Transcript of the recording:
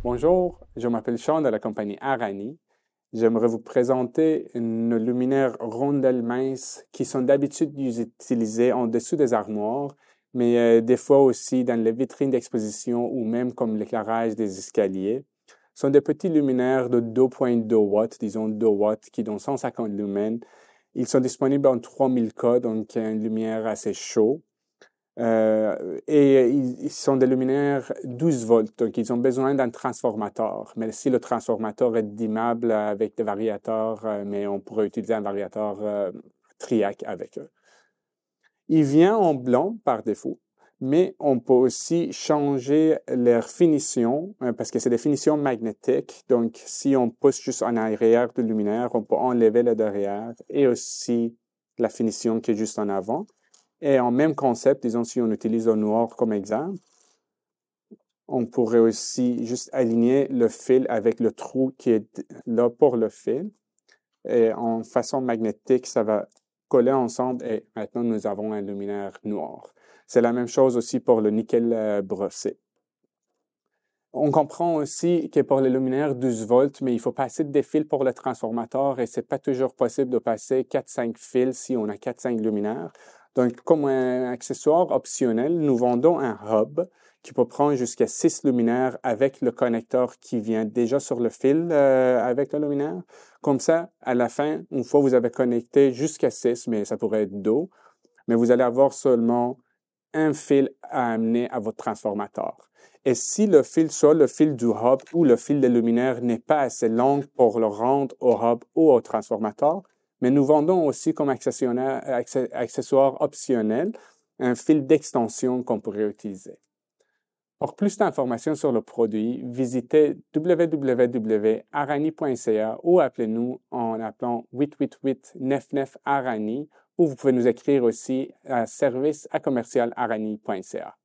Bonjour, je m'appelle Sean de la compagnie Arani. J'aimerais vous présenter une luminaire rondelle mince qui sont d'habitude utilisées en dessous des armoires, mais des fois aussi dans les vitrines d'exposition ou même comme l'éclairage des escaliers. Ce sont des petits luminaires de 2.2 watts, disons 2 watts, qui donnent 150 lumens. Ils sont disponibles en 3000 K, donc une lumière assez chaude. Ils sont des luminaires 12 volts, donc ils ont besoin d'un transformateur. Mais si le transformateur est dimmable avec des variateurs, mais on pourrait utiliser un variateur triac avec eux. Il vient en blanc par défaut, mais on peut aussi changer leur finition parce que c'est des finitions magnétiques. Donc, si on pousse juste en arrière du luminaire, on peut enlever le derrière et aussi la finition qui est juste en avant. Et en même concept, disons, si on utilise le noir comme exemple, on pourrait aussi juste aligner le fil avec le trou qui est là pour le fil. Et en façon magnétique, ça va coller ensemble et maintenant nous avons un luminaire noir. C'est la même chose aussi pour le nickel brossé. On comprend aussi que pour les luminaires 12 volts, mais il faut passer des fils pour le transformateur et c'est pas toujours possible de passer 4-5 fils si on a 4-5 luminaires. Donc, comme un accessoire optionnel, nous vendons un hub qui peut prendre jusqu'à 6 luminaires avec le connecteur qui vient déjà sur le fil avec le luminaire. Comme ça, à la fin, une fois que vous avez connecté jusqu'à 6, mais ça pourrait être 2, mais vous allez avoir seulement un fil à amener à votre transformateur. Et si le fil, soit le fil du hub ou le fil des luminaires n'est pas assez long pour le rendre au hub ou au transformateur, mais nous vendons aussi comme accessoire optionnel un fil d'extension qu'on pourrait utiliser. Pour plus d'informations sur le produit, visitez www.arani.ca ou appelez-nous en appelant 888-99-ARANI ou vous pouvez nous écrire aussi à service@commercialarani.ca.